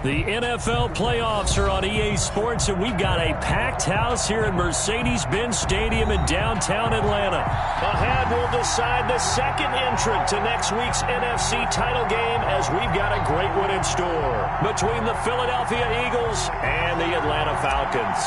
The NFL playoffs are on EA Sports, and we've got a packed house here at Mercedes-Benz Stadium in downtown Atlanta. Ahead, we'll decide the second entrant to next week's NFC title game, as we've got a great one in store between the Philadelphia Eagles and the Atlanta Falcons.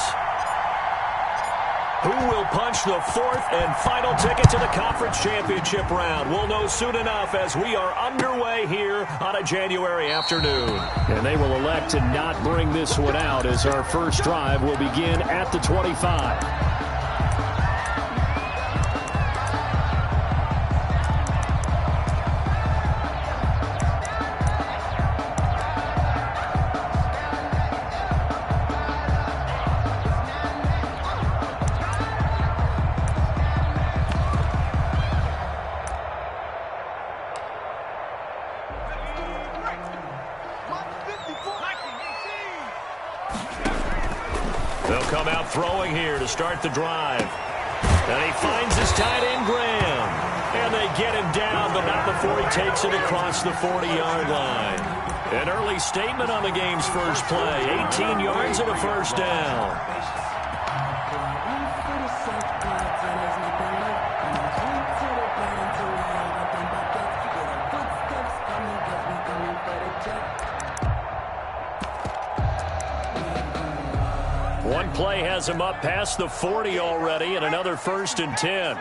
Who will punch the fourth and final ticket to the conference championship round? We'll know soon enough as we are underway here on a January afternoon. And they will elect to not bring this one out as our first drive will begin at the 25. They'll come out throwing here to start the drive. And he finds his tight end, Graham. And they get him down, but not before he takes it across the 40-yard line. An early statement on the game's first play. 18 yards and a first down. One play has him up past the 40 already, and another 1st and 10.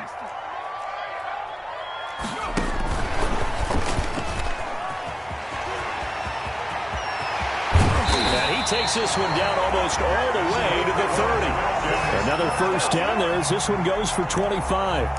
And he takes this one down almost all the way to the 30. Another first down there as this one goes for 25.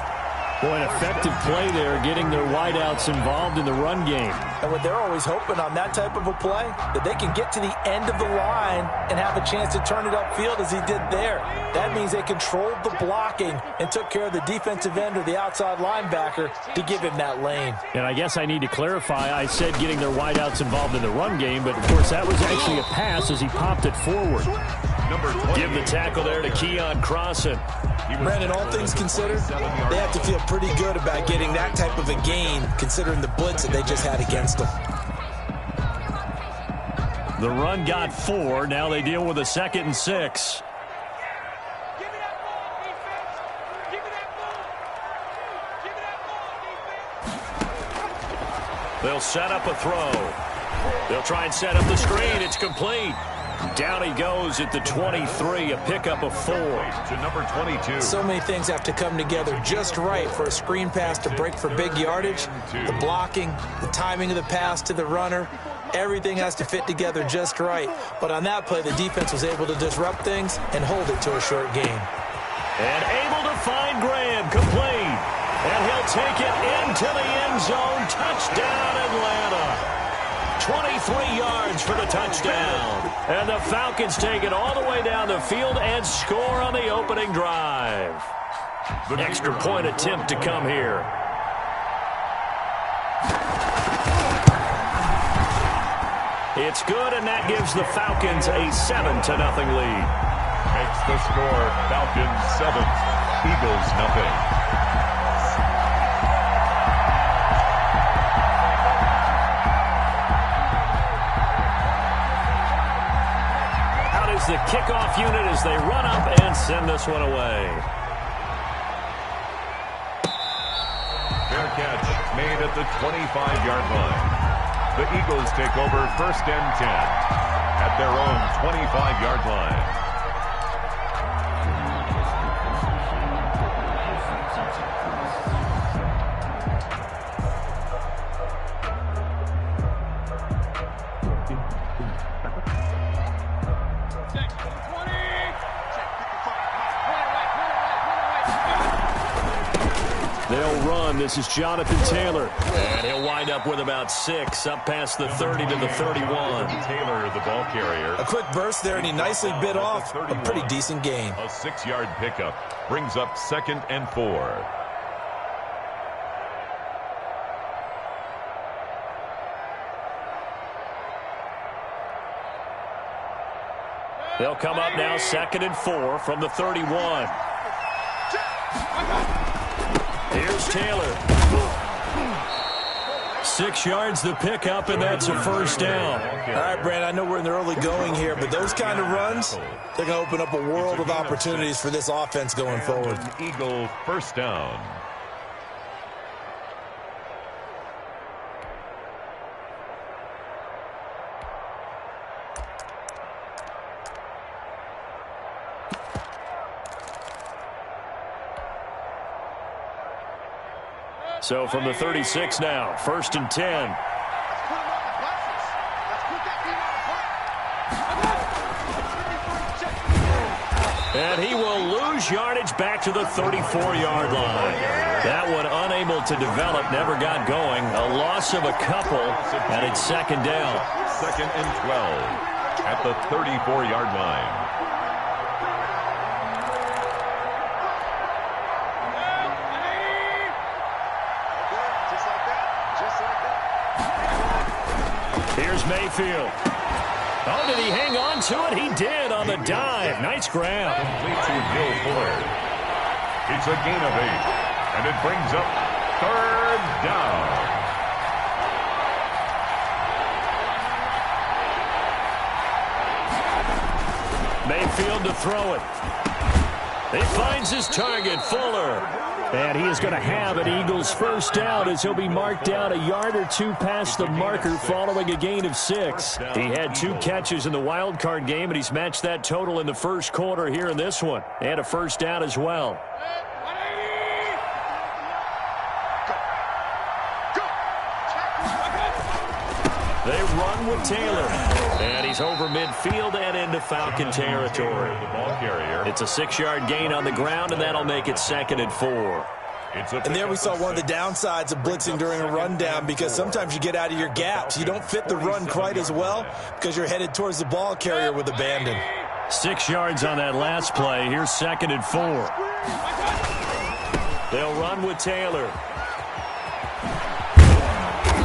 Boy, an effective play there, getting their wideouts involved in the run game. And what they're always hoping on that type of a play, that they can get to the end of the line and have a chance to turn it upfield as he did there. That means they controlled the blocking and took care of the defensive end or the outside linebacker to give him that lane. And I guess I need to clarify, I said getting their wideouts involved in the run game, but of course that was actually a pass as he popped it forward. Give the tackle there to Keon Crossan. Brandon, all things considered, they have to feel pretty good about getting that type of a gain, considering the blitz that they just had against them. The run got 4. Now they deal with a 2nd and 6. They'll set up a throw. They'll try and set up the screen. It's complete. Down he goes at the 23, a pickup of 4. To number 22. So many things have to come together just right for a screen pass to break for big yardage. The blocking, the timing of the pass to the runner, everything has to fit together just right. But on that play, the defense was able to disrupt things and hold it to a short gain. And able to find Graham, complete. And he'll take it into the end zone. Touchdown, Atlanta. 23 yards for the touchdown. And the Falcons take it all the way down the field and score on the opening drive. Extra point attempt to come here. It's good, and that gives the Falcons a 7-0 lead. Makes the score Falcons 7, Eagles 0. The kickoff unit as they run up and send this one away. Fair catch made at the 25-yard line. The Eagles take over 1st and 10 at their own 25-yard line. They'll run. This is Jonathan Taylor. And he'll wind up with about 6, up past the 30 to the 31. Taylor, the ball carrier. A quick burst there, and he nicely bit off a pretty decent gain. A 6-yard pickup brings up 2nd and 4. They'll come up now 2nd and 4 from the 31. Here's Taylor. 6 yards the pickup, and that's a first down. All right, Brandon, I know we're in the early going here, but those kind of runs, they're going to open up a world of opportunities for this offense going forward. Eagle first down. So from the 36 now, 1st and 10. And he will lose yardage back to the 34-yard line. That one unable to develop, never got going. A loss of a couple, and it's 2nd down. 2nd and 12 at the 34-yard line. Here's Mayfield. Oh, did he hang on to it? He did on the dive. Nice grab. Complete to Will Fuller. It's a gain of 8, and it brings up 3rd down. Mayfield to throw it. He finds his target, Fuller. And he is going to have an Eagles first down as he'll be marked down a yard or two past the marker following a gain of 6. He had 2 catches in the wild card game, and he's matched that total in the first quarter here in this one. And a first down as well. They run with Taylor. And he's over midfield and into Falcon territory. It's a 6-yard gain on the ground, and that'll make it 2nd and 4. And there we saw one of the downsides of blitzing during a rundown, because sometimes you get out of your gaps. You don't fit the run quite as well because you're headed towards the ball carrier with abandon. 6 yards on that last play. Here's 2nd and 4. They'll run with Taylor.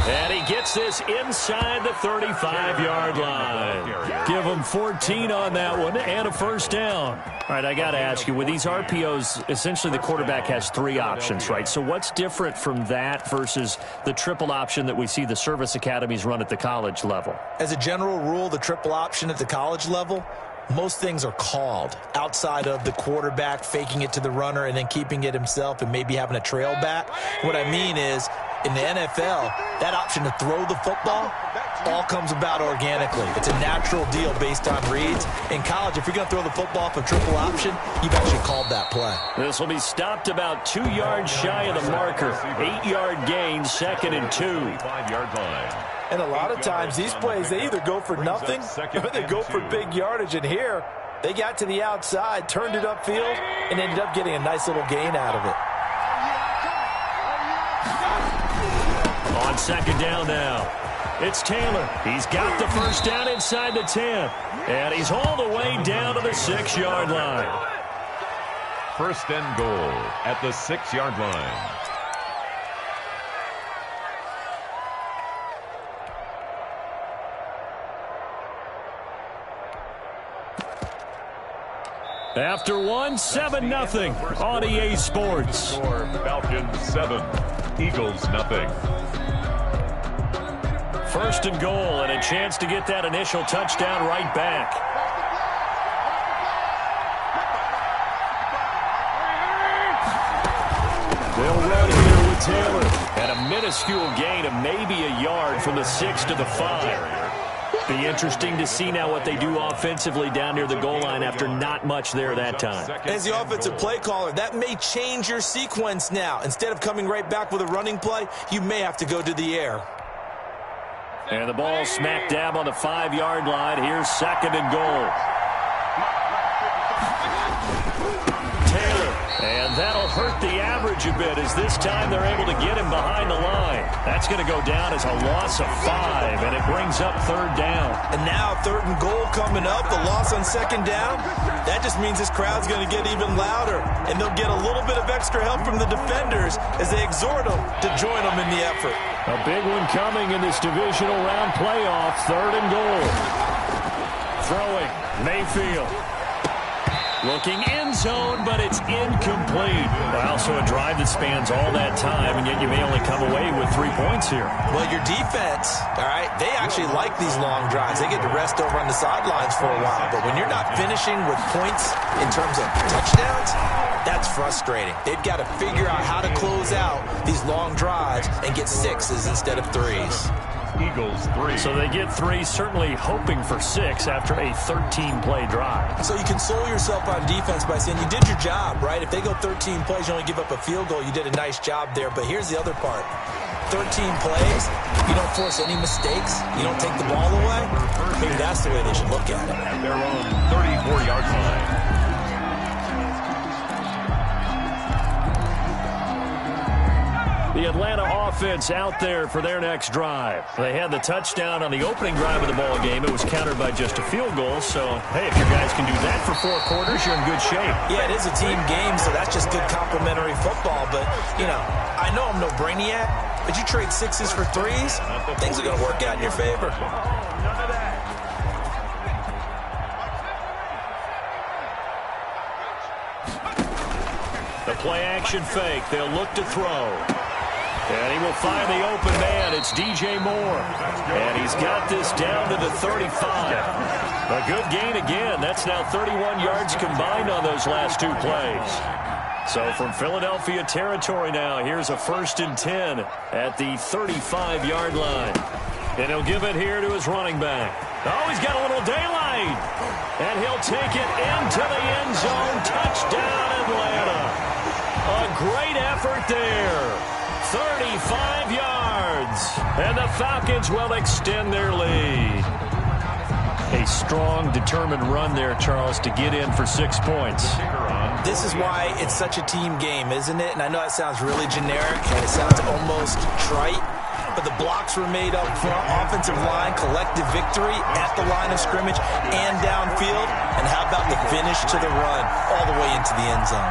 And he gets this inside the 35-yard line. Give him 14 on that one and a first down. All right, I got to ask you, with these RPOs, essentially the quarterback has 3 options, right? So what's different from that versus the triple option that we see the service academies run at the college level? As a general rule, the triple option at the college level, most things are called outside of the quarterback faking it to the runner and then keeping it himself and maybe having a trail back. What I mean is, in the NFL, that option to throw the football all comes about organically. It's a natural deal based on reads. In college, if you're going to throw the football for triple option, you've actually called that play. This will be stopped about 2 yards shy of the marker. 8-yard gain, 2nd and 2. 5-yard line. And a lot of times, these plays, they either go for nothing or they go for big yardage. And here, they got to the outside, turned it upfield, and ended up getting a nice little gain out of it. On 2nd down now, it's Taylor. He's got the first down inside the 10. And he's all the way down to the 6-yard line. 1st and goal at the 6-yard line. After one, 7-0 on EA Sports. Falcons 7, Eagles 0. 1st and goal, and a chance to get that initial touchdown right back. They'll run here with Taylor. And a minuscule gain of maybe a yard from the 6 to the 5. Be interesting to see now what they do offensively down near the goal line after not much there that time. As the offensive play caller, that may change your sequence now. Instead of coming right back with a running play, you may have to go to the air. And the ball smack dab on the 5-yard line. Here's 2nd and goal. Taylor, and that'll hurt the average a bit as this time they're able to get him behind the line. That's going to go down as a loss of 5, and it brings up 3rd down. And now 3rd and goal coming up, the loss on 2nd down. That just means this crowd's going to get even louder, and they'll get a little bit of extra help from the defenders as they exhort them to join them in the effort. A big one coming in this divisional round playoff. 3rd and goal. Throwing, Mayfield. Looking end zone, but it's incomplete. Well, so a drive that spans all that time, and yet you may only come away with 3 points here. Well, your defense, all right, they actually like these long drives. They get to rest over on the sidelines for a while. But when you're not finishing with points in terms of touchdowns, that's frustrating. They've got to figure out how to close out these long drives and get 6s instead of 3s. Eagles 3. So they get 3, certainly hoping for 6 after a 13-play drive. So you console yourself on defense by saying you did your job, right? If they go 13 plays, you only give up a field goal, you did a nice job there. But here's the other part. 13 plays, you don't force any mistakes, you don't take the ball away. Maybe that's the way they should look at it. At their own 34-yard line. The Atlanta offense out there for their next drive. They had the touchdown on the opening drive of the ball game. It was countered by just a field goal. So, hey, if your guys can do that for 4 quarters, you're in good shape. Yeah, it is a team game, so that's just good complementary football. But, you know, I know I'm no brainiac, but you trade 6s for 3s, things are going to work out in your favor. The play-action fake. They'll look to throw. And he will find the open man. It's DJ Moore. And he's got this down to the 35. A good gain again. That's now 31 yards combined on those last 2 plays. So from Philadelphia territory now, here's a 1st and 10 at the 35-yard line. And he'll give it here to his running back. Oh, he's got a little daylight. And he'll take it into the end zone. Touchdown, Atlanta. A great effort there. 35 yards. And the Falcons will extend their lead. A strong, determined run there, Charles, to get in for 6 points. This is why it's such a team game, isn't it? And I know that sounds really generic, and it sounds almost trite, but the blocks were made up front, offensive line, collective victory at the line of scrimmage and downfield. And how about the finish to the run all the way into the end zone?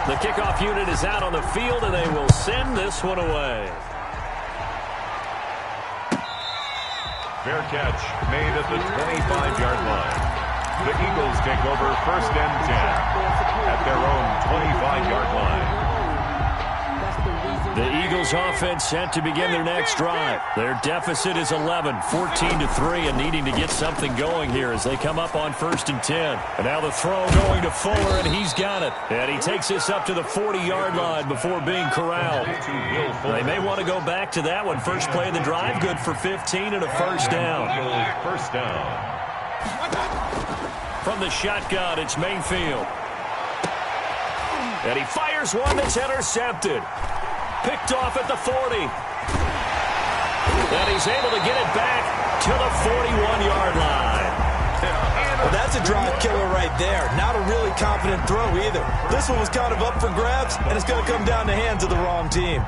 The kickoff unit is out on the field, and they will send this one away. Fair catch made at the 25-yard line. The Eagles take over 1st and 10 at their own 25-yard line. The Eagles offense set to begin their next drive. Their deficit is 11, 14-3, and needing to get something going here as they come up on 1st and 10. And now the throw going to Fuller, and he's got it. And he takes this up to the 40-yard line before being corralled. They may want to go back to that one. First play of the drive, good for 15 and a 1st down. First down. From the shotgun, it's Mayfield. And he fires one that's intercepted. Picked off at the 40. And he's able to get it back to the 41-yard line. Well, that's a drive killer right there. Not a really confident throw either. This one was kind of up for grabs, and it's going to come down the hands of the wrong team.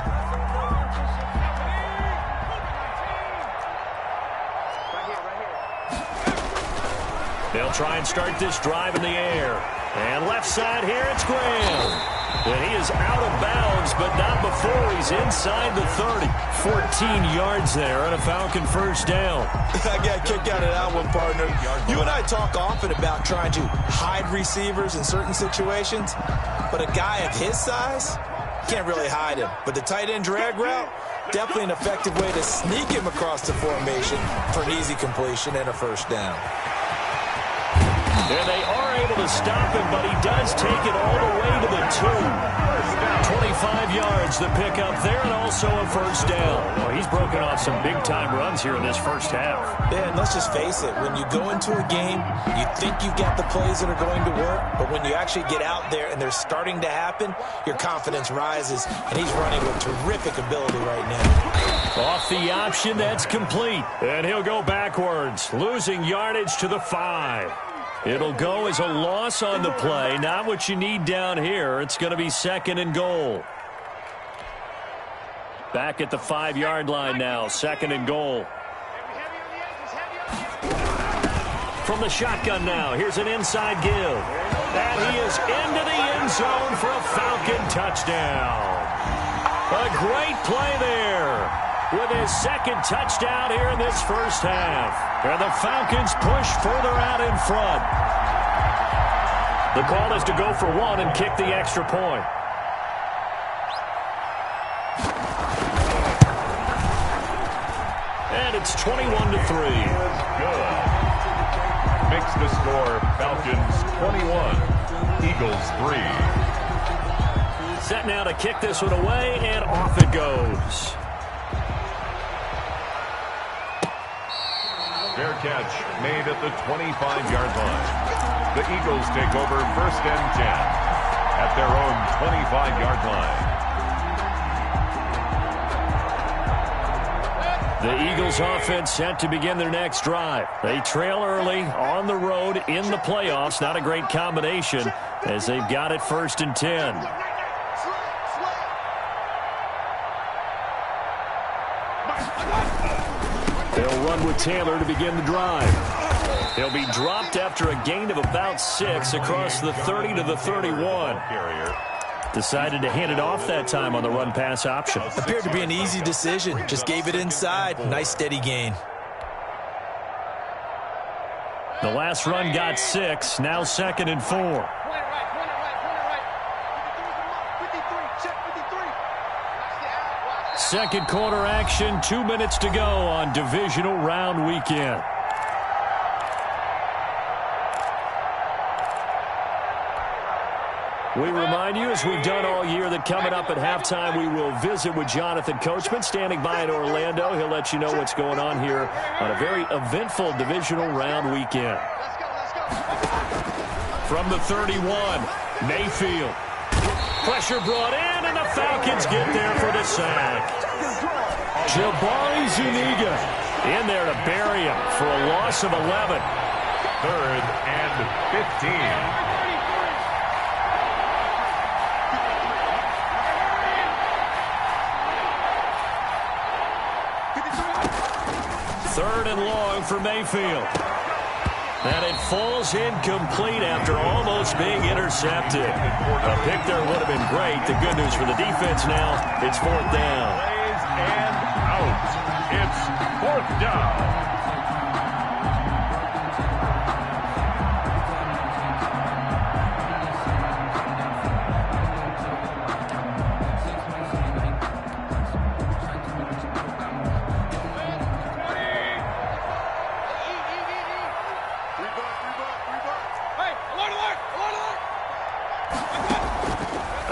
They'll try and start this drive in the air. And left side here, it's Graham. And he is out of bounds, but not before he's inside the 30. 14 yards there on a Falcon 1st down. I got a kick out of that one, partner. You and I talk often about trying to hide receivers in certain situations, but a guy of his size, can't really hide him. But the tight end drag route, definitely an effective way to sneak him across the formation for an easy completion and a 1st down. And they are able to stop him, but he does take it all the way to the 2. 25 yards the pickup there, and also a 1st down. Well, he's broken off some big-time runs here in this first half. Yeah, and let's just face it. When you go into a game, you think you've got the plays that are going to work, but when you actually get out there and they're starting to happen, your confidence rises, and he's running with terrific ability right now. Off the option, that's complete. And he'll go backwards, losing yardage to the 5. It'll go as a loss on the play. Not what you need down here. It's going to be 2nd and goal. Back at the 5-yard line now. 2nd and goal. From the shotgun now. Here's an inside give. And he is into the end zone for a Falcon touchdown. A great play there with his second touchdown here in this first half. And the Falcons push further out in front. The call is to go for one and kick the extra point. And it's 21-3. Good. Makes the score Falcons 21, Eagles 3. Set now to kick this one away, and off it goes. Fair catch made at the 25-yard line. The Eagles take over first and 10 at their own 25-yard line. The Eagles offense set to begin their next drive. They trail early on the road in the playoffs. Not a great combination as they've got it first and 10. They'll run with Taylor to begin the drive. He'll be dropped after a gain of about 6 across the 30 to the 31. Decided to hand it off that time on the run-pass option. Appeared to be an easy decision. Just gave it inside. Nice steady gain. The last run got 6. Now 2nd and 4. Second quarter action. 2 minutes to go on divisional round weekend. We remind you, as we've done all year, that coming up at halftime, we will visit with Jonathan Coachman, standing by in Orlando. He'll let you know what's going on here on a very eventful divisional round weekend. From the 31, Mayfield. Pressure brought in, and the Falcons get there for the sack. Jabari Zuniga in there to bury him for a loss of 11. 3rd and 15. Third and long for Mayfield. And it falls incomplete after almost being intercepted. A pick there would have been great. The good news for the defense now, it's 4th down. Plays and out. It's 4th down.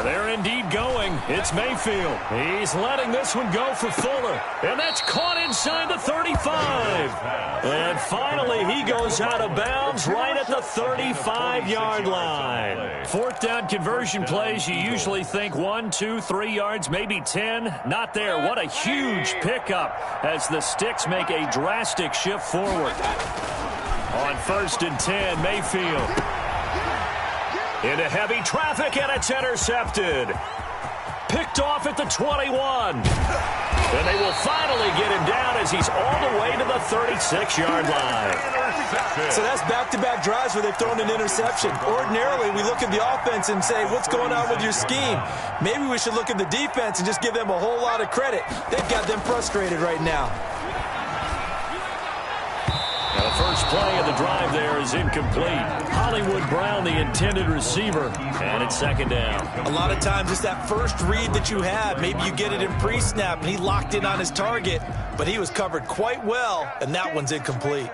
They're indeed going. It's Mayfield. He's letting this one go for Fuller. And that's caught inside the 35. And finally, he goes out of bounds right at the 35-yard line. 4th down conversion plays, you usually think 1, 2, 3 yards, maybe 10. Not there. What a huge pickup as the Sticks make a drastic shift forward. On 1st and 10, Mayfield. Into heavy traffic, and it's intercepted. Picked off at the 21. And they will finally get him down as he's all the way to the 36-yard line. So that's back-to-back drives where they've thrown an interception. Ordinarily, we look at the offense and say, what's going on with your scheme? Maybe we should look at the defense and just give them a whole lot of credit. They've got them frustrated right now. Now the first play of the drive there is incomplete. Hollywood Brown, the intended receiver, and it's 2nd down. A lot of times it's that first read that you have. Maybe you get it in pre-snap, and he locked in on his target, but he was covered quite well, and that one's incomplete.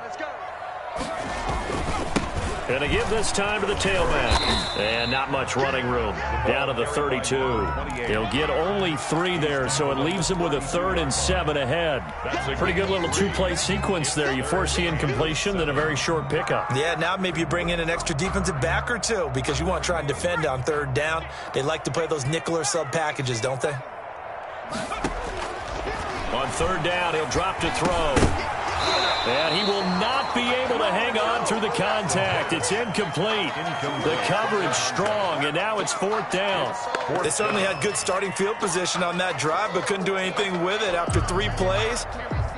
Going to give this time to the tailback. And not much running room. Down to the 32. He'll get only 3 there, so it leaves him with a 3rd and 7 ahead. Pretty good little 2-play sequence there. You force the incompletion, then a very short pickup. Yeah, now maybe you bring in an extra defensive back or two because you want to try and defend on 3rd down. They like to play those nickel or sub packages, don't they? On 3rd down, he'll drop to throw. And he will not be able to hang on through the contact. It's incomplete. The coverage strong, and now it's 4th down. They certainly had good starting field position on that drive, but couldn't do anything with it after 3 plays.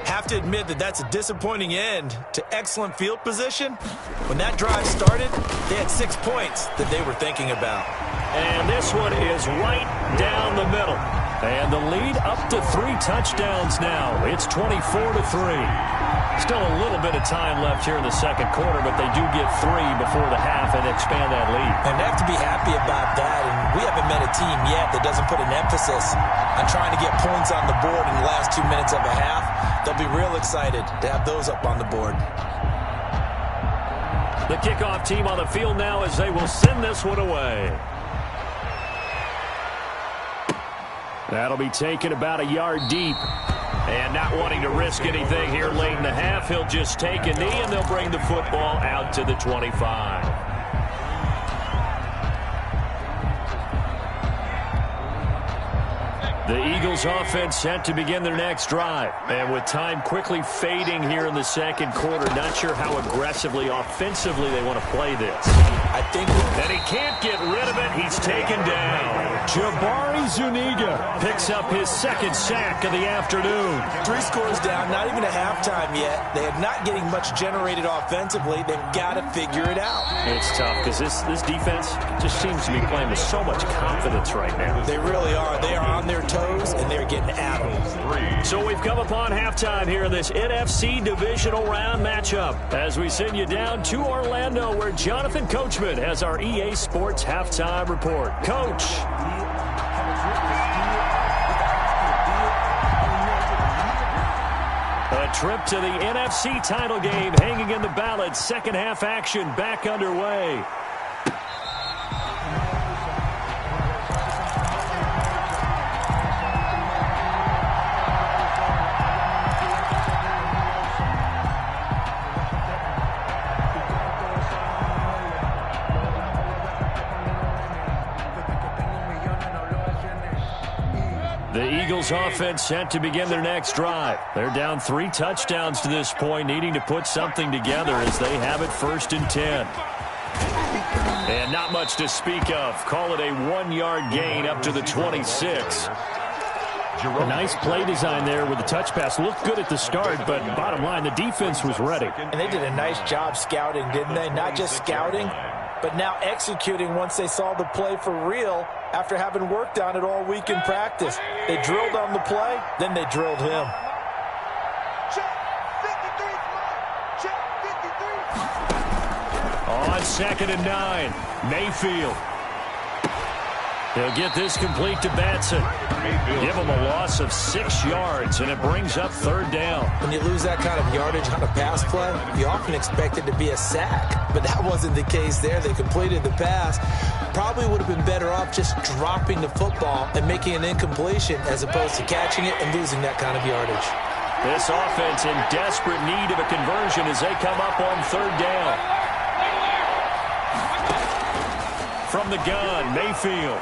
Have to admit that that's a disappointing end to excellent field position. When that drive started, they had 6 points that they were thinking about. And this one is right down the middle. And the lead up to 3 touchdowns now. It's 24-3. Still a little bit of time left here in the second quarter, but they do get 3 before the half and expand that lead. And they have to be happy about that. And we haven't met a team yet that doesn't put an emphasis on trying to get points on the board in the last 2 minutes of a half. They'll be real excited to have those up on the board. The kickoff team on the field now as they will send this one away. That'll be taken about a yard deep. And not wanting to risk anything here late in the half, he'll just take a knee and they'll bring the football out to the 25. The Eagles offense set to begin their next drive. And with time quickly fading here in the second quarter, not sure how aggressively, offensively they want to play this. I think that he can't get rid of it. He's taken down. Jabari Zuniga picks up his second sack of the afternoon. 3 scores down, not even a halftime yet. They are not getting much generated offensively. They've got to figure it out. It's tough because this defense just seems to be playing with so much confidence right now. They really are. They are on their toes, and they're getting at them. So we've come upon halftime here in this NFC divisional round matchup as we send you down to Orlando where Jonathan Coachman has our EA Sports halftime report. Coach. A trip to the NFC title game hanging in the balance. Second half action back underway. The Eagles offense set to begin their next drive. They're down 3 touchdowns to this point, needing to put something together as they have it 1st and 10. And not much to speak of. Call it a 1-yard gain up to the 26. A nice play design there with the touch pass. Looked good at the start, but bottom line, the defense was ready. And they did a nice job scouting, didn't they? Not just scouting, but now executing once they saw the play for real after having worked on it all week in practice. They drilled on the play, then they drilled him. On 2nd and 9, Mayfield. He'll get this complete to Batson. Give him a loss of 6 yards, and it brings up 3rd down. When you lose that kind of yardage on a pass play, you often expect it to be a sack. But that wasn't the case there. They completed the pass. Probably would have been better off just dropping the football and making an incompletion as opposed to catching it and losing that kind of yardage. This offense in desperate need of a conversion as they come up on 3rd down. From the gun, Mayfield.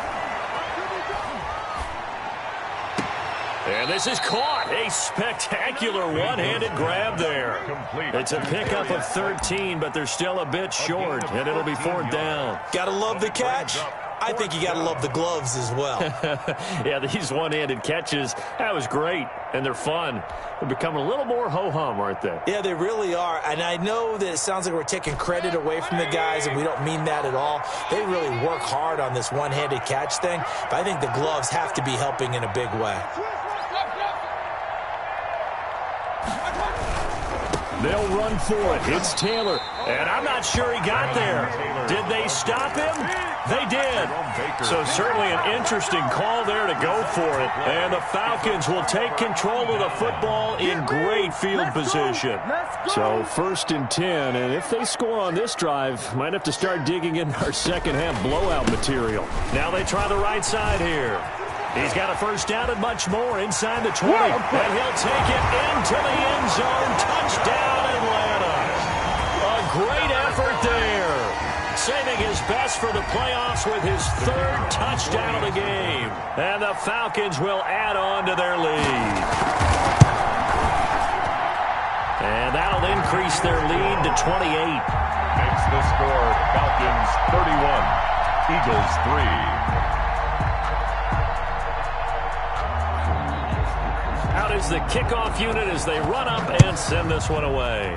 And this is caught. A spectacular one-handed grab there. It's a pickup of 13, but they're still a bit short, and it'll be 4th down. Gotta love the catch. I think you gotta love the gloves as well. Yeah, these one-handed catches, that was great, and they're fun. They're becoming a little more ho-hum, aren't they? Yeah, they really are, and I know that it sounds like we're taking credit away from the guys, and we don't mean that at all. They really work hard on this one-handed catch thing, but I think the gloves have to be helping in a big way. They'll run for it. It's Taylor. And I'm not sure he got there. Did they stop him? They did. So certainly an interesting call there to go for it. And the Falcons will take control of the football in great field position. So 1st and 10. And if they score on this drive, might have to start digging in our second half blowout material. Now they try the right side here. He's got a 1st down and much more inside the 20. And he'll take it into the end zone. Touchdown, Atlanta. A great effort there. Saving his best for the playoffs with his 3rd touchdown of the game. And the Falcons will add on to their lead. And that'll increase their lead to 28. Makes the score Falcons 31, Eagles 3. Out is the kickoff unit as they run up and send this one away.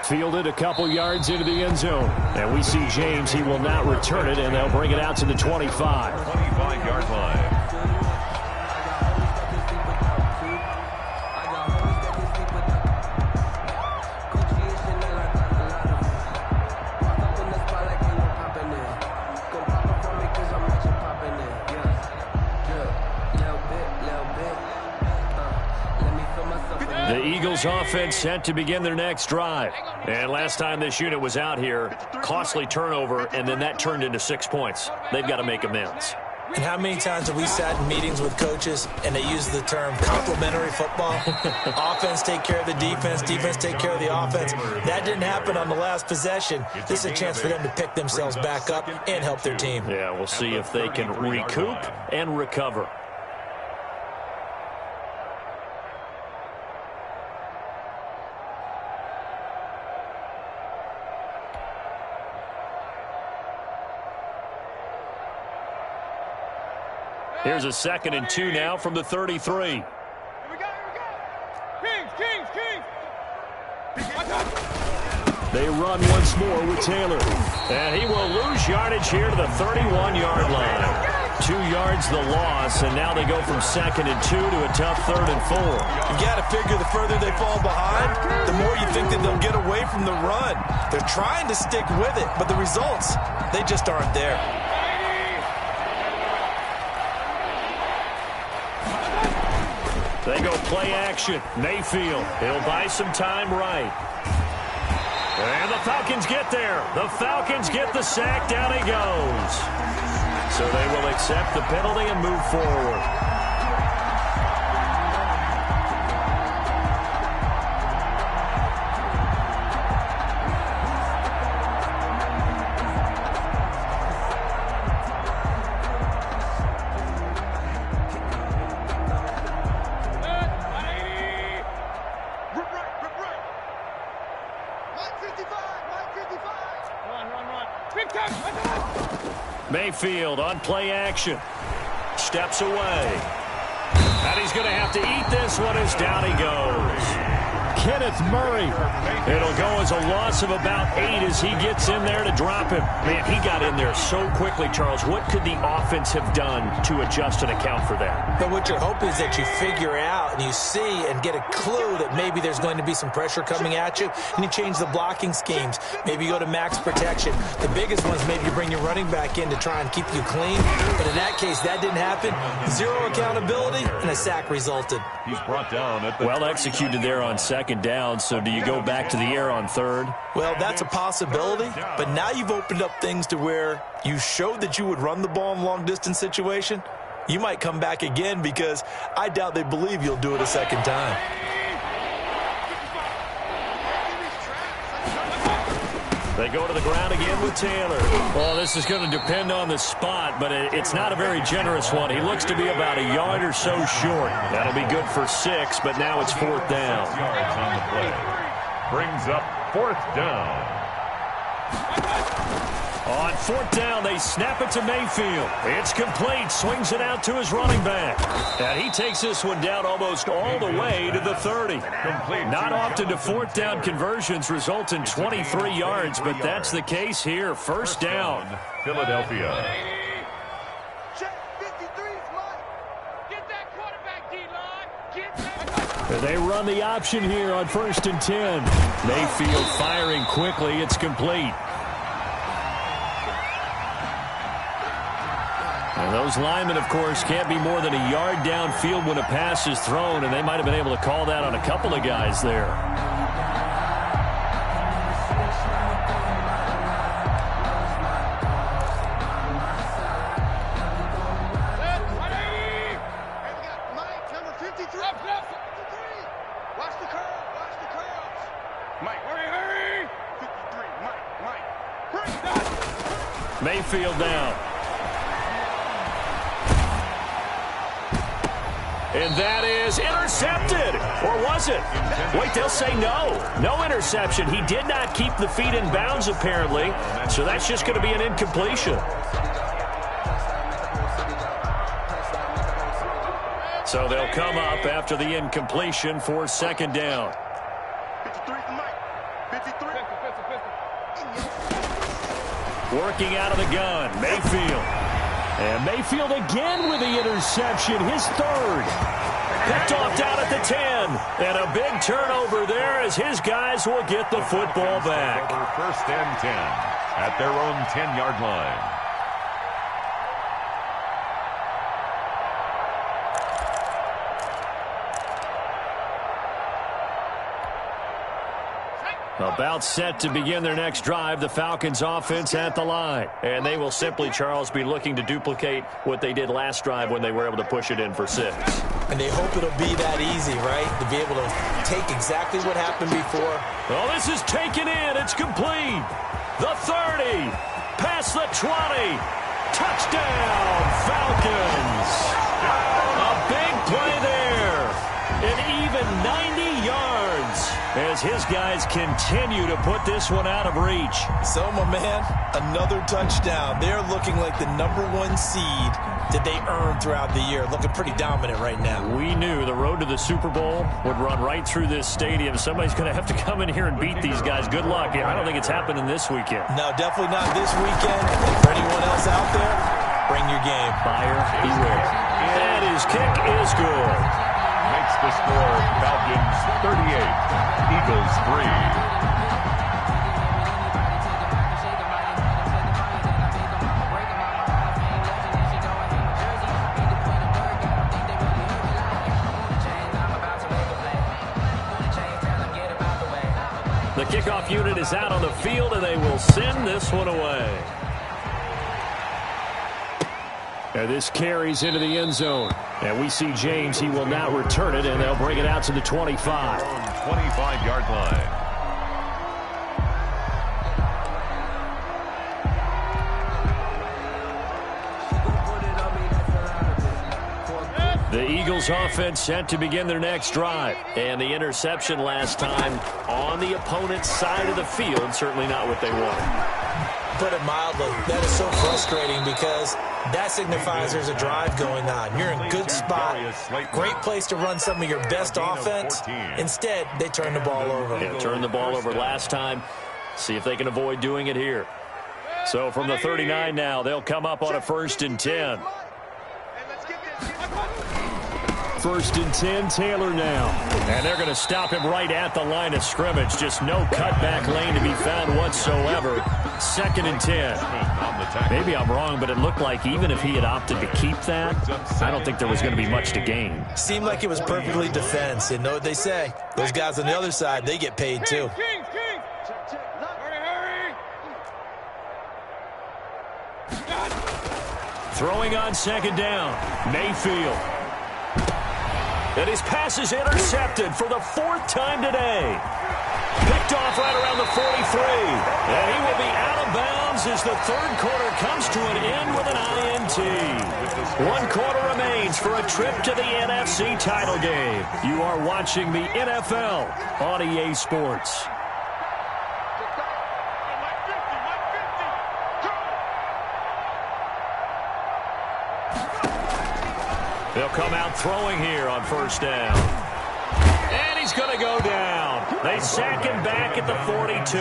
Fielded a couple yards into the end zone. And we see James. He will not return it, and they'll bring it out to the 25. 25-yard line. The Eagles offense set to begin their next drive. And last time this unit was out here, costly turnover, and then that turned into 6 points. They've got to make amends. And how many times have we sat in meetings with coaches and they use the term complementary football? Offense take care of the defense, defense take care of the offense. That didn't happen on the last possession. This is a chance for them to pick themselves back up and help their team. Yeah, we'll see if they can recoup and recover. Here's a 2nd and 2 now from the 33. Here we go. Kings. They run once more with Taylor. And he will lose yardage here to the 31-yard line. 2 yards the loss, and now they go from 2nd and 2 to a tough 3rd and 4. You got to figure the further they fall behind, the more you think that they'll get away from the run. They're trying to stick with it, but the results, they just aren't there. They go play action. Mayfield. He'll buy some time right. And the Falcons get there. The Falcons get the sack. Down he goes. So they will accept the penalty and move forward. Mayfield on play action. Steps away. And he's going to have to eat this one as down he goes. Kenneth Murray. It'll go as a loss of about 8 as he gets in there to drop him. Man, he got in there so quickly, Charles. What could the offense have done to adjust and account for that? But what you're hoping is that you figure out and you see and get a clue that maybe there's going to be some pressure coming at you, and you change the blocking schemes. Maybe you go to max protection. The biggest one is maybe you bring your running back in to try and keep you clean. But in that case, that didn't happen. 0 accountability, and a sack resulted. He's brought down at the well executed there on 2nd down, so do you go back to the air on 3rd? Well, that's a possibility, but now you've opened up things to where you showed that you would run the ball in long-distance situation. You might come back again because I doubt they believe you'll do it a 2nd time. They go to the ground again with Taylor. Well, this is going to depend on the spot, but it's not a very generous one. He looks to be about a yard or so short. That'll be good for 6, but now it's 4th down. yards on the play. Brings up 4th down. On 4th down, they snap it to Mayfield. It's complete. Swings it out to his running back. And he takes this one down almost all the way to the 30. Not often do 4th down conversions result in 23 yards, but that's the case here. 1st down. Philadelphia. They run the option here on 1st and 10. Mayfield firing quickly. It's complete. And those linemen, of course, can't be more than a yard downfield when a pass is thrown, and they might have been able to call that on a couple of guys there. Mayfield down. And that is intercepted. Or was it? Wait, they'll say no. No interception. He did not keep the feet in bounds, apparently. So that's just going to be an incompletion. So they'll come up after the incompletion for 2nd down. Working out of the gun, Mayfield. And Mayfield again with the interception, his third. Picked off down at the 10. And a big turnover there as his guys will get the football back. First and 10 at their own 10-yard line. About set to begin their next drive, the Falcons offense at the line. And they will simply, Charles, be looking to duplicate what they did last drive when they were able to push it in for 6. And they hope it'll be that easy, right? To be able to take exactly what happened before. Well, this is taken in. It's complete. The 30. Past the 20. Touchdown, Falcons. A big play there. An even 90 yards as his guys continue to put this one out of reach. So, my man, another touchdown. They're looking like the #1 seed that they earned throughout the year. Looking pretty dominant right now. We knew the road to the Super Bowl would run right through this stadium. Somebody's going to have to come in here and beat these guys. Good luck. I don't think it's happening this weekend. No, definitely not this weekend. And for anyone else out there, bring your game. Buyer beware. And his kick is good. Makes the score Falcons 38, Eagles 3. The kickoff unit is out on the field, and they will send this one away. And this carries into the end zone. And we see James. He will now return it, and they'll bring it out to the 25. 25-yard line. The Eagles offense set to begin their next drive. And the interception last time on the opponent's side of the field. Certainly not what they wanted. Put it mildly, that is so frustrating because that signifies there's a drive going on. You're in a good spot, great place to run some of your best offense. Instead, they turn the ball over. Yeah, turned the ball over last time. See if they can avoid doing it here. So from the 39 now, they'll come up on a 1st and 10. 1st and 10, Taylor now. And they're going to stop him right at the line of scrimmage. Just no cutback lane to be found whatsoever. 2nd and 10. Maybe I'm wrong, but it looked like even if he had opted to keep that, I don't think there was going to be much to gain. Seemed like it was perfectly defense. And know what they say? Those guys on the other side, they get paid too. Throwing on 2nd down, Mayfield. And his pass is intercepted for the 4th time today. Picked off right around the 43. And he will be out of bounds as the 3rd quarter comes to an end with an INT. 1 quarter remains for a trip to the NFC title game. You are watching the NFL on EA Sports. They'll come out throwing here on 1st down. And he's going to go down. They sack him back at the 42.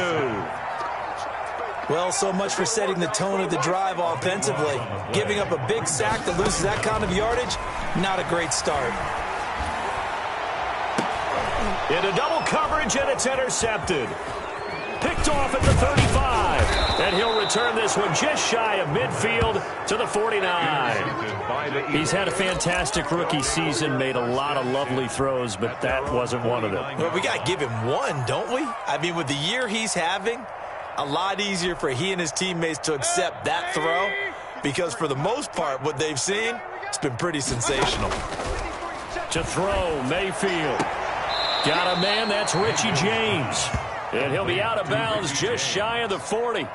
Well, so much for setting the tone of the drive offensively. Giving up a big sack that loses that kind of yardage, not a great start. Into double coverage, and it's intercepted. Picked off at the 35. And he'll return this one just shy of midfield to the 49. He's had a fantastic rookie season, made a lot of lovely throws, but that wasn't one of them. Well, we got to give him one, don't we? I mean, with the year he's having, a lot easier for he and his teammates to accept that throw because for the most part, what they've seen, it's been pretty sensational. To throw, Mayfield. Got a man, that's Richie James. And he'll be out of bounds just shy of the 40.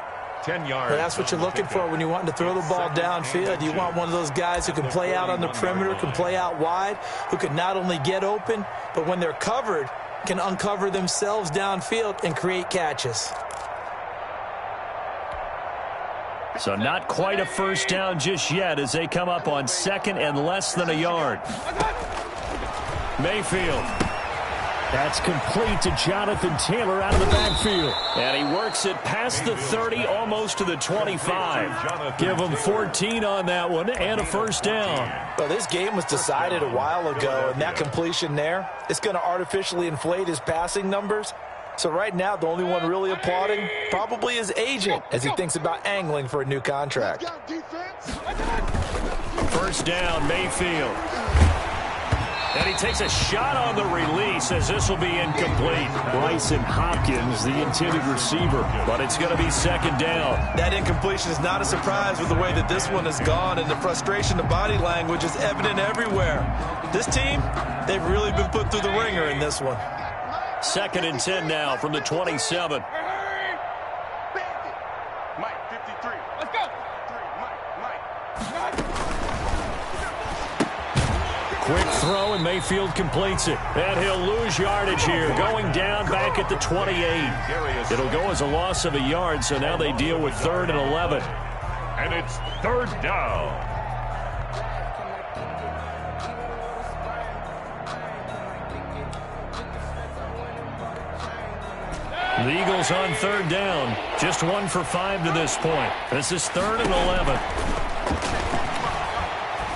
10 yards. But that's what you're looking for when you want to throw the ball downfield. You want one of those guys who can play out on the perimeter, can play out wide, who can not only get open, but when they're covered, can uncover themselves downfield and create catches. So not quite a 1st down just yet as they come up on 2nd and less than a yard. Mayfield. That's complete to Jonathan Taylor out of the backfield. And he works it past the 30, almost to the 25. Give him 14 on that one and a first down. Well, this game was decided a while ago, and that completion there, it's going to artificially inflate his passing numbers. So right now, the only one really applauding probably his agent as he thinks about angling for a new contract. First down, Mayfield. And he takes a shot on the release as this will be incomplete. Bryson Hopkins, the intended receiver, but it's going to be second down. That incompletion is not a surprise with the way that this one has gone, and the frustration of body language is evident everywhere. This team, they've really been put through the ringer in this one. Second and 10 now from the 27. Mike, 53. Let's go. Mike. Quick throw, and Mayfield completes it. And he'll lose yardage here, going down back at the 28. It'll go as a loss of a yard, so now they deal with 3rd and 11. And it's 3rd down. The Eagles on 3rd down. Just 1 for 5 to this point. This is 3rd and 11.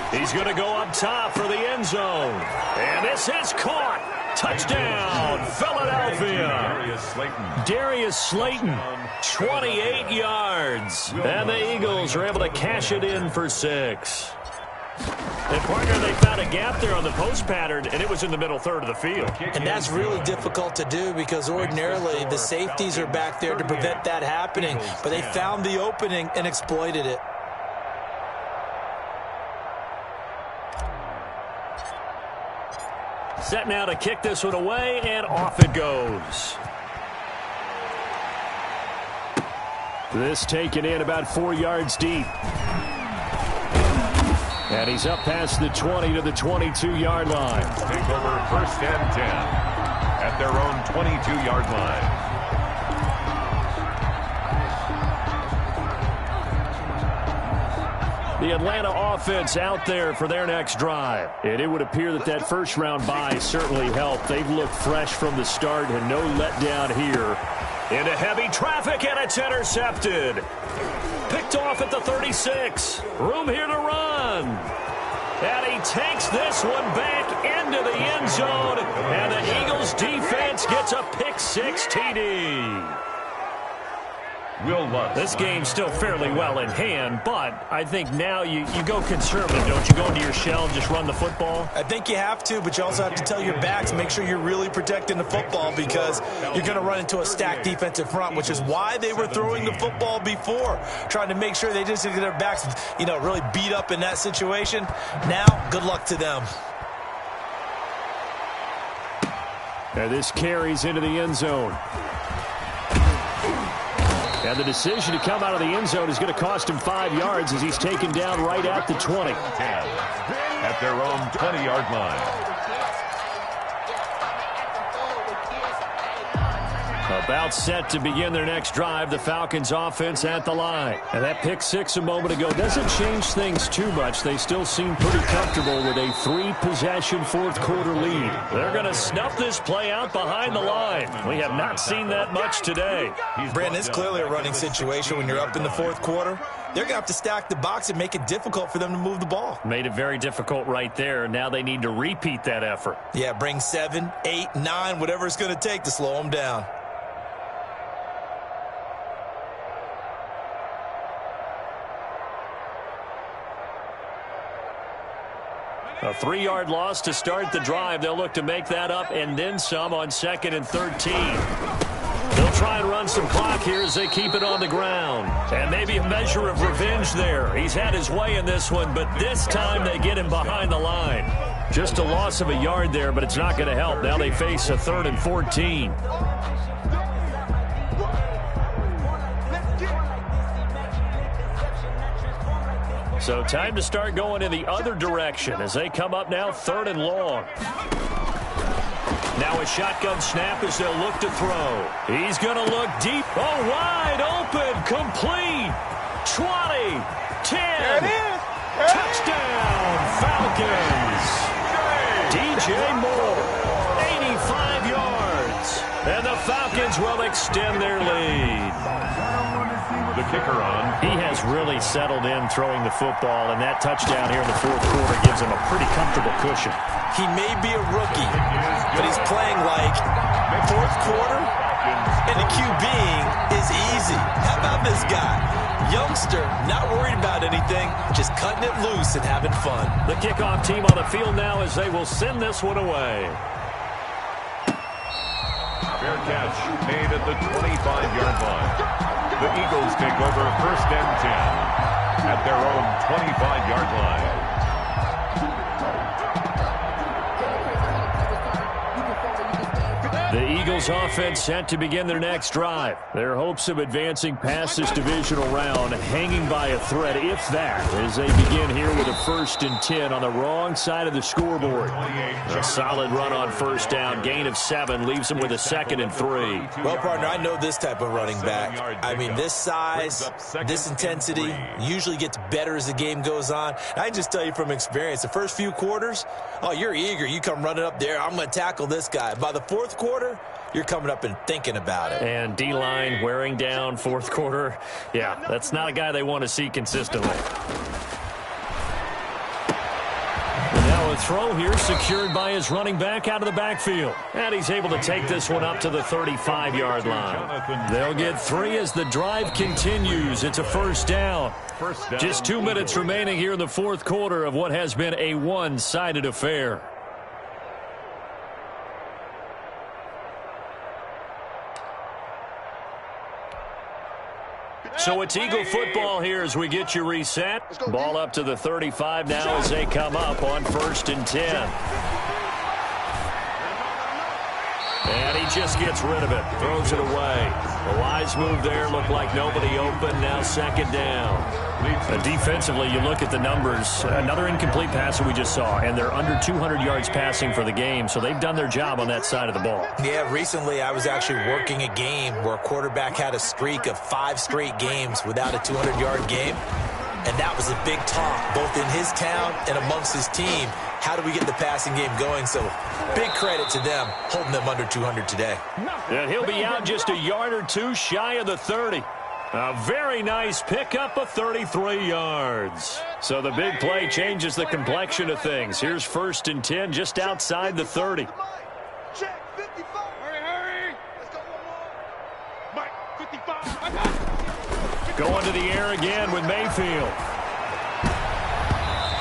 He's going to go up top for the end zone. And this is caught. Touchdown, Philadelphia. Darius Slayton, 28 yards. And the Eagles are able to cash it in for 6. And, partner, they found a gap there on the post pattern, and it was in the middle third of the field. And that's really difficult to do because ordinarily the safeties are back there to prevent that happening. But they found the opening and exploited it. Set now to kick this one away, and off it goes. This taken in about 4 yards deep. And he's up past the 20 to the 22-yard line. Take over 1st and 10 at their own 22-yard line. The Atlanta offense out there for their next drive. And it would appear that that first-round bye certainly helped. They've looked fresh from the start and no letdown here. Into heavy traffic, and it's intercepted. Picked off at the 36. Room here to run. And he takes this one back into the end zone. And the Eagles defense gets a pick-6 TD. This game's still fairly well in hand, but I think now you go conservative, don't you? Go into your shell and just run the football? I think you have to, but you also have to tell your backs, make sure you're really protecting the football because you're going to run into a stacked defensive front, which is why they were throwing the football before, trying to make sure they just get their backs, really beat up in that situation. Now, good luck to them. And this carries into the end zone. And the decision to come out of the end zone is going to cost him 5 yards as he's taken down right at the 20. At their own 20-yard line. About set to begin their next drive, the Falcons offense at the line. And that pick-6 a moment ago doesn't change things too much. They still seem pretty comfortable with a 3-possession fourth-quarter lead. They're going to snuff this play out behind the line. We have not seen that much today. Brandon, it's clearly a running situation when you're up in the fourth quarter. They're going to have to stack the box and make it difficult for them to move the ball. Made it very difficult right there. Now they need to repeat that effort. Yeah, bring 7, 8, 9, whatever it's going to take to slow them down. A 3-yard loss to start the drive. They'll look to make that up and then some on 2nd and 13. They'll try and run some clock here as they keep it on the ground. And maybe a measure of revenge there. He's had his way in this one, but this time they get him behind the line. Just a loss of a yard there, but it's not going to help. Now they face a 3rd and 14. So time to start going in the other direction as they come up now 3rd and long. Now a shotgun snap as they'll look to throw. He's going to look deep. Oh, wide open, complete. 20, 10. Touchdown, Falcons. DJ Moore, 85 yards. And the Falcons will extend their lead. The kicker on. He has really settled in throwing the football, and that touchdown here in the fourth quarter gives him a pretty comfortable cushion. He may be a rookie, but he's playing like fourth quarter, and the QBing is easy. How about this guy? Youngster, not worried about anything, just cutting it loose and having fun. The kickoff team on the field now as they will send this one away. Fair catch made at the 25-yard line. The Eagles take over first and 10 at their own 25-yard line. The Eagles offense set to begin their next drive. Their hopes of advancing past this divisional round hanging by a thread, if that, as they begin here with a first and 10 on the wrong side of the scoreboard. A solid run on first down, gain of 7, leaves them with a 2nd and 3. Well, partner, I know this type of running back. I mean, this size, this intensity usually gets better as the game goes on. I can just tell you from experience, the first few quarters, oh, you're eager. You come running up there, I'm going to tackle this guy. By the fourth quarter, you're coming up and thinking about it. And D-line wearing down fourth quarter. Yeah, that's not a guy they want to see consistently. And now a throw here secured by his running back out of the backfield. And he's able to take this one up to the 35-yard line. They'll get 3 as the drive continues. It's a first down. Just 2 minutes remaining here in the fourth quarter of what has been a one-sided affair. So it's Eagle football here as we get you reset. Ball up to the 35 now as they come up on first and 10. And he just gets rid of it, throws it away. A wise move there, looked like nobody open, now second down. Defensively, you look at the numbers, another incomplete pass that we just saw, and they're under 200 yards passing for the game, so they've done their job on that side of the ball. Yeah, recently I was actually working a game where a quarterback had a streak of 5 straight games without a 200-yard game, and that was a big talk, both in his town and amongst his team. How do we get the passing game going? So big credit to them, holding them under 200 today. And he'll be out just a yard or two shy of the 30. A very nice pickup of 33 yards. So the big play changes the complexion of things. Here's first and 10 just outside the 30. Check, 55. Hurry. Let's go one more. Mike, 55. Going to the air again with Mayfield.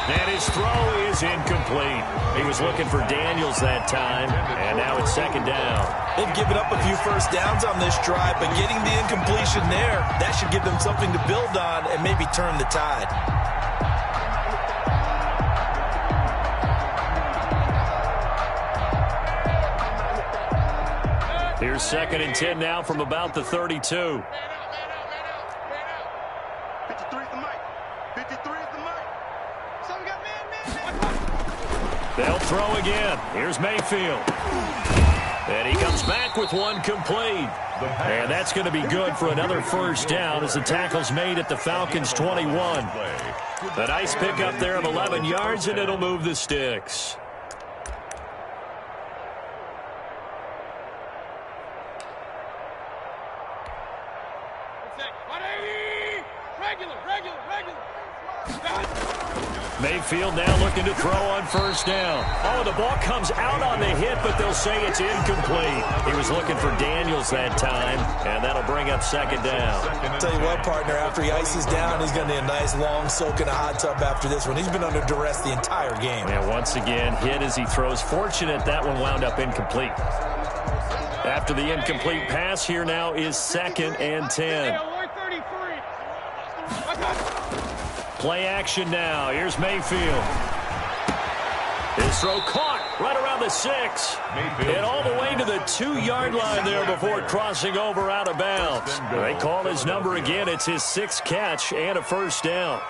And his throw is incomplete. He was looking for Daniels that time, and now it's second down. They've given up a few first downs on this drive, but getting the incompletion there, that should give them something to build on and maybe turn the tide. Here's second and 10 now from about the 32. 53 is the mic. 53 is the mic. So we got man. They'll throw again. Here's Mayfield. And he comes back with one complete. And that's going to be good for another first down as the tackle's made at the Falcons' 21. A nice pickup there of 11 yards, and it'll move the sticks. Mayfield now looking to throw on first down. Oh, the ball comes out on the hit, but they'll say it's incomplete. He was looking for Daniels that time, and that'll bring up second down. I'll tell you what, partner, after he ices down, he's going to need a nice long soak in a hot tub after this one. He's been under duress the entire game. And once again, hit as he throws. Fortunate that one wound up incomplete. After the incomplete pass, here now is second and 10. Play action now. Here's Mayfield. His throw caught right around the 6. And all the way to the 2-yard line there before crossing over out of bounds. They call his number again. It's his 6th catch and a first down.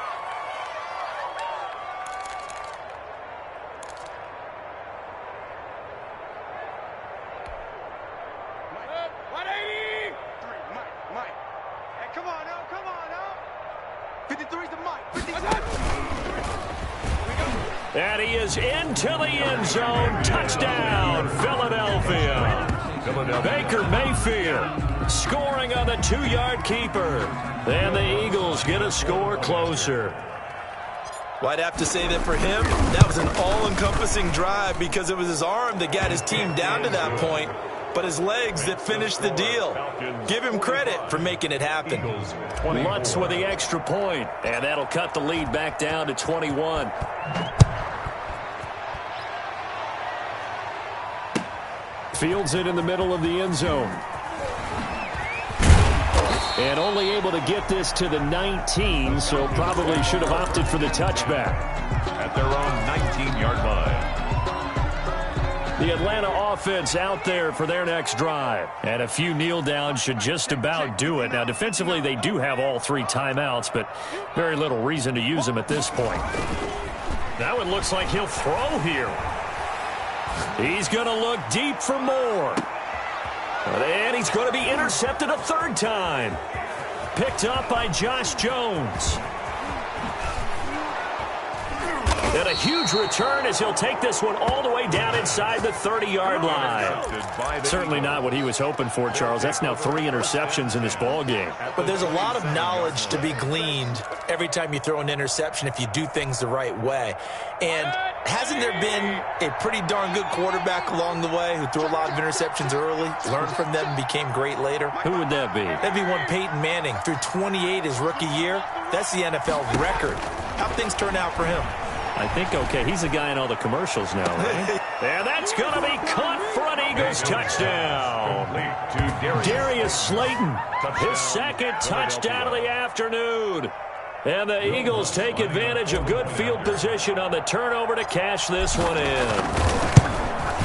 And he is into the end zone. Touchdown, Philadelphia. Baker Mayfield scoring on the 2-yard keeper. And the Eagles get a score closer. Well, I'd have to say that for him, that was an all-encompassing drive because it was his arm that got his team down to that point, but his legs that finished the deal. Give him credit for making it happen. Lutz with the extra point, and that'll cut the lead back down to 21. Fields it in the middle of the end zone. And only able to get this to the 19, so probably should have opted for the touchback. At their own 19-yard line. The Atlanta offense out there for their next drive. And a few kneel downs should just about do it. Now, defensively, they do have all 3 timeouts, but very little reason to use them at this point. Now it looks like he'll throw here. He's going to look deep for more. And he's going to be intercepted a 3rd time. Picked up by Josh Jones. And a huge return as he'll take this one all the way down inside the 30-yard line. Certainly not what he was hoping for, Charles. That's now 3 interceptions in this ball game. But there's a lot of knowledge to be gleaned every time you throw an interception if you do things the right way. And hasn't there been a pretty darn good quarterback along the way who threw a lot of interceptions early, learned from them, and became great later? Who would that be? That'd be one Peyton Manning. Threw 28 his rookie year. That's the NFL record. How'd things turn out for him? I think, okay, he's a guy in all the commercials now, right? And that's going to be caught for an Eagles touchdown. Darius Slayton, his 2nd touchdown of the afternoon. And the Eagles take advantage of good field position on the turnover to cash this one in.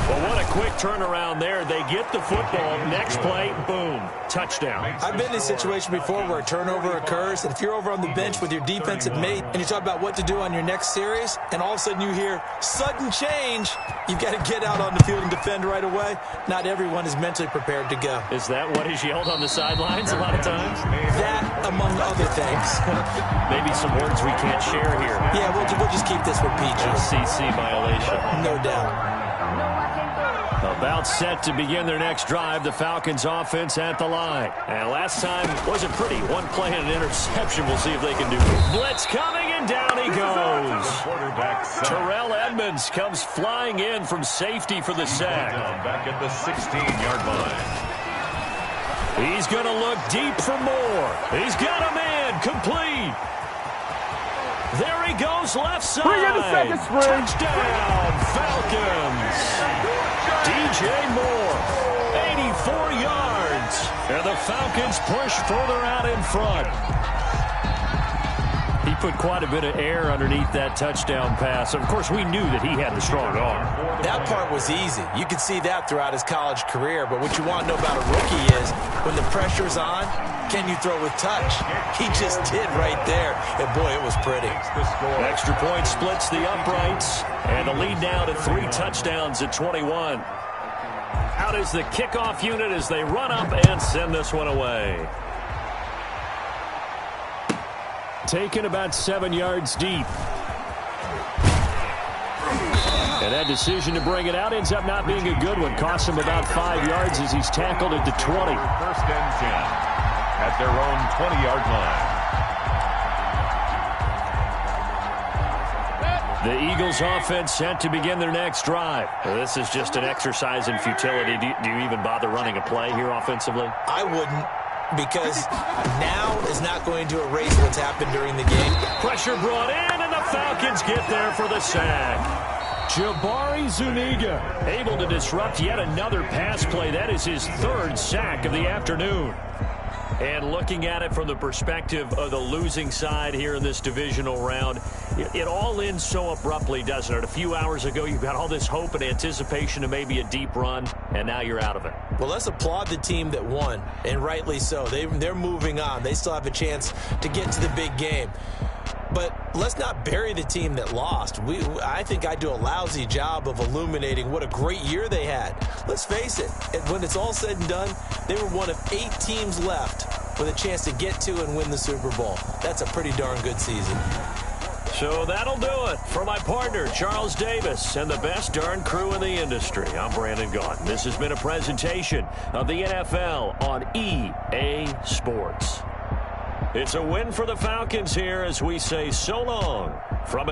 Well, what a quick turnaround there. They get the football. Next play, boom, touchdown. I've been in a situation before where a turnover occurs, and if you're over on the bench with your defensive mate and you talk about what to do on your next series, and all of a sudden you hear sudden change, you've got to get out on the field and defend right away. Not everyone is mentally prepared to go. Is that what is yelled on the sidelines a lot of times? That, among other things. Maybe some words we can't share here. Yeah, we'll just keep this one PG. FCC violation. No doubt. About set to begin their next drive, the Falcons offense at the line. And last time wasn't pretty. 1 play and an interception. We'll see if they can do it. Blitz coming, and down he goes. Terrell Edmonds comes flying in from safety for the sack. Back at the 16-yard line. He's going to look deep for more. He's got a man complete. There he goes, left side. Touchdown, Falcons. DJ Moore, 84 yards. And the Falcons push further out in front. He put quite a bit of air underneath that touchdown pass. Of course, we knew that he had the strong arm. That part was easy. You could see that throughout his college career. But what you want to know about a rookie is when the pressure's on, can you throw with touch? He just did right there. And, boy, it was pretty. Extra point splits the uprights. And the lead now to 3 touchdowns at 21. Out is the kickoff unit as they run up and send this one away. Taken about 7 yards deep. And that decision to bring it out ends up not being a good one. Costs him about 5 yards as he's tackled at the 20. 1st and 10 at their own 20-yard line. The Eagles offense set to begin their next drive. Well, this is just an exercise in futility. Do you even bother running a play here offensively? I wouldn't, because now is not going to erase what's happened during the game. Pressure brought in, and the Falcons get there for the sack. Jabari Zuniga able to disrupt yet another pass play. That is his 3rd sack of the afternoon. And looking at it from the perspective of the losing side here in this divisional round, it all ends so abruptly, doesn't it? A few hours ago, you've got all this hope and anticipation of maybe a deep run, and now you're out of it. Well, let's applaud the team that won, and rightly so. They're moving on. They still have a chance to get to the big game. But let's not bury the team that lost. I think I do a lousy job of illuminating what a great year they had. Let's face it, when it's all said and done, they were one of 8 teams left with a chance to get to and win the Super Bowl. That's a pretty darn good season. So that'll do it. For my partner, Charles Davis, and the best darn crew in the industry, I'm Brandon Gaudin. This has been a presentation of the NFL on EA Sports. It's a win for the Falcons here as we say so long from